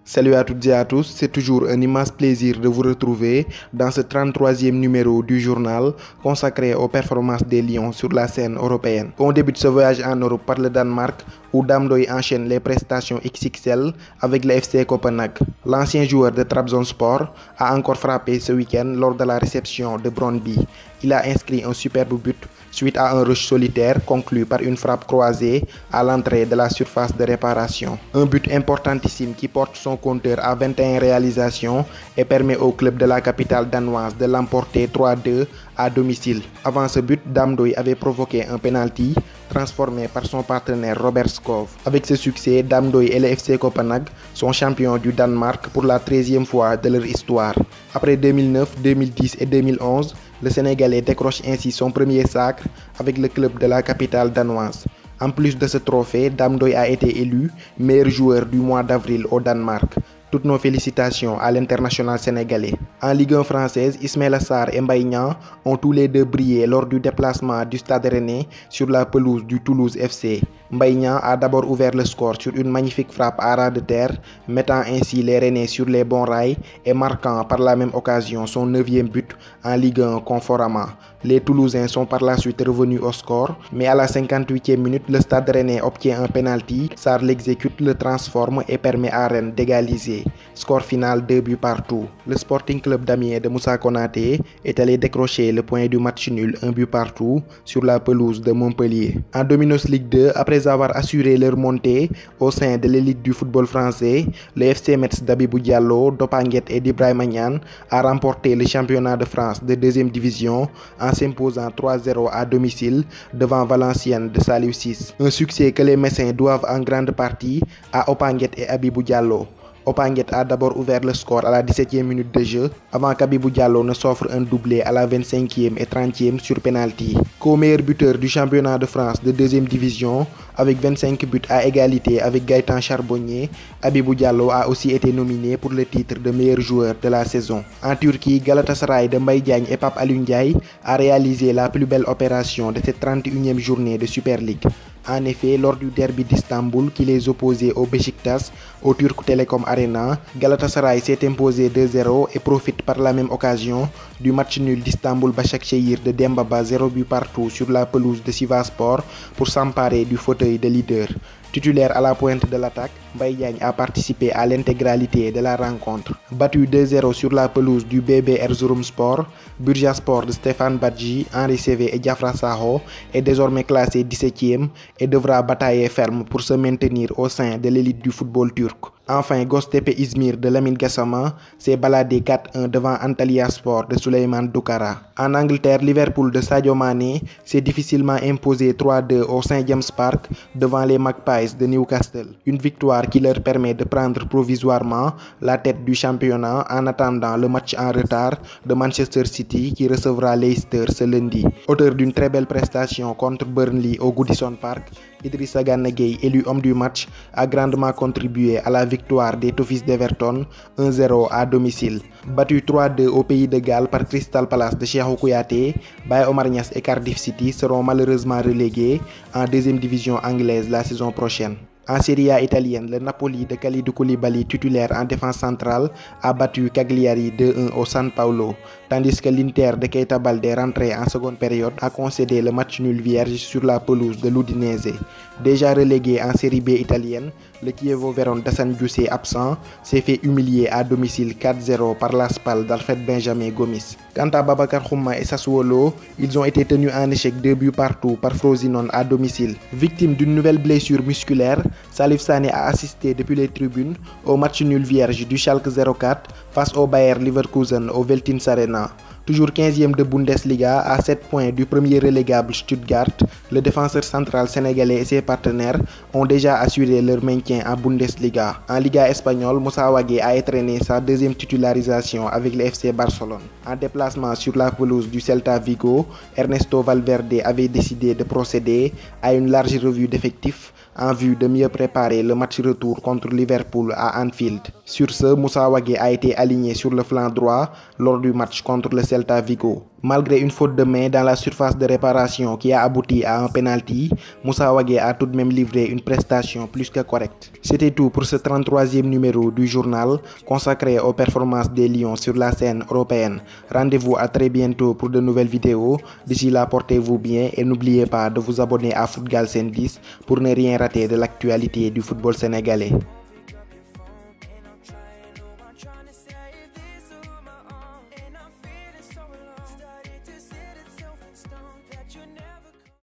Salut à toutes et à tous, c'est toujours un immense plaisir de vous retrouver dans ce 33e numéro du journal consacré aux performances des Lions sur la scène européenne. On débute ce voyage en Europe par le Danemark où Dame Doy enchaîne les prestations XXL avec le FC Copenhague. L'ancien joueur de Trabzonspor a encore frappé ce week-end lors de la réception de Brøndby. Il a inscrit un superbe but suite à un rush solitaire conclu par une frappe croisée à l'entrée de la surface de réparation. Un but importantissime qui porte son compteur à 21 réalisations et permet au club de la capitale danoise de l'emporter 3-2 à domicile. Avant ce but, Dame Doy avait provoqué un penalty transformé par son partenaire Robert Skov. Avec ce succès, Dame Doy et le FC Copenhague sont champions du Danemark pour la 13e fois de leur histoire. Après 2009, 2010 et 2011, le Sénégalais décroche ainsi son premier sacre avec le club de la capitale danoise. En plus de ce trophée, Dame Doy a été élu meilleur joueur du mois d'avril au Danemark. Toutes nos félicitations à l'international sénégalais. En Ligue 1 française, Ismaïla Sarr et Mbaye Niang ont tous les deux brillé lors du déplacement du Stade Rennais sur la pelouse du Toulouse FC. Mbaye Niang a d'abord ouvert le score sur une magnifique frappe à ras de terre, mettant ainsi les Rennais sur les bons rails et marquant par la même occasion son 9e but en Ligue 1 conformément. Les Toulousains sont par la suite revenus au score, mais à la 58e minute, le Stade Rennais obtient un penalty. Sarr l'exécute, le transforme et permet à Rennes d'égaliser. Score final 2 buts partout. Le Sporting Club d'Amiens de Moussa Konaté est allé décrocher le point du match nul 1 but partout sur la pelouse de Montpellier. En Dominos Ligue 2, après avoir assuré leur montée au sein de l'élite du football français, le FC Metz d'Abibou Diallo, Dopanguet et d'Ibrahima Niane a remporté le championnat de France de 2e division en s'imposant 3-0 à domicile devant Valenciennes de Saliou Ciss. Un succès que les Messins doivent en grande partie à Opanguet et Abibou Diallo. Opanguet a d'abord ouvert le score à la 17e minute de jeu avant qu'Abibou Diallo ne s'offre un doublé à la 25e et 30e sur penalty. Co-meilleur buteur du championnat de France de 2e division avec 25 buts à égalité avec Gaëtan Charbonnier, Abibou Diallo a aussi été nominé pour le titre de meilleur joueur de la saison. En Turquie, Galatasaray de Mbaye Diagne et Pape Alioune Ndiaye a réalisé la plus belle opération de cette 31e journée de Super League. En effet, lors du derby d'Istanbul qui les opposait au Beşiktaş au Turk Telecom Arena, Galatasaray s'est imposé 2-0 et profite par la même occasion du match nul d'Istanbul Başakşehir de Demba Ba 0 but partout sur la pelouse de Sivasspor pour s'emparer du fauteuil de leader. Titulaire à la pointe de l'attaque, Mbaye Diagne a participé à l'intégralité de la rencontre. Battu 2-0 sur la pelouse du BB Erzurumspor, Bursaspor de Stéphane Badji, Henri Saivet et Diafra Sakho est désormais classé 17e et devra batailler ferme pour se maintenir au sein de l'élite du football turc. Enfin, Göztepe Izmir de Lamine Gassama s'est baladé 4-1 devant Antalyaspor de Souleymane Doukara. En Angleterre, Liverpool de Sadio Mané s'est difficilement imposé 3-2 au St James Park devant les Magpies de Newcastle. Une victoire qui leur permet de prendre provisoirement la tête du championnat en attendant le match en retard de Manchester City qui recevra Leicester ce lundi. Auteur d'une très belle prestation contre Burnley au Goodison Park, Idrissa Gana Gueye, élu homme du match, a grandement contribué à la victoire des Toffees d'Everton 1-0 à domicile. Battu 3-2 au pays de Galles par Crystal Palace de Cheikhou Kouyaté, Baye Omar Niasse et Cardiff City seront malheureusement relégués en 2e division anglaise la saison prochaine. En Serie A italienne, le Napoli de Kalidou Koulibaly, titulaire en défense centrale, a battu Cagliari 2-1 au San Paolo, tandis que l'Inter de Keita Baldé, rentré en seconde période, a concédé le match nul vierge sur la pelouse de l'Udinese. Déjà relégué en Série B italienne, le Chievo Vérone d'Assane Diouf absent s'est fait humilier à domicile 4-0 par la Spal d'Alfred Benjamin Gomis. Quant à Babacar Xhuma et Sassuolo, ils ont été tenus en échec 2 buts partout par Frosinone à domicile. Victime d'une nouvelle blessure musculaire, Salif Sané a assisté depuis les tribunes au match nul vierge du Schalke 04 face au Bayer Leverkusen au Veltins Arena. Toujours 15e de Bundesliga à 7 points du premier relégable Stuttgart, le défenseur central sénégalais et ses partenaires ont déjà assuré leur maintien en Bundesliga. En Liga espagnole, Moussa Wagué a étrené sa 2e titularisation avec le FC Barcelone. En déplacement sur la pelouse du Celta Vigo, Ernesto Valverde avait décidé de procéder à une large revue d'effectifs en vue de mieux préparer le match retour contre Liverpool à Anfield. Sur ce, Moussa Wagué a été aligné sur le flanc droit lors du match contre le Celta Vigo. Malgré une faute de main dans la surface de réparation qui a abouti à un penalty, Moussa Wagué a tout de même livré une prestation plus que correcte. C'était tout pour ce 33e numéro du journal consacré aux performances des Lions sur la scène européenne. Rendez-vous à très bientôt pour de nouvelles vidéos. D'ici là, portez-vous bien et n'oubliez pas de vous abonner à Foot Galsen 10 pour ne rien rater de l'actualité du football sénégalais.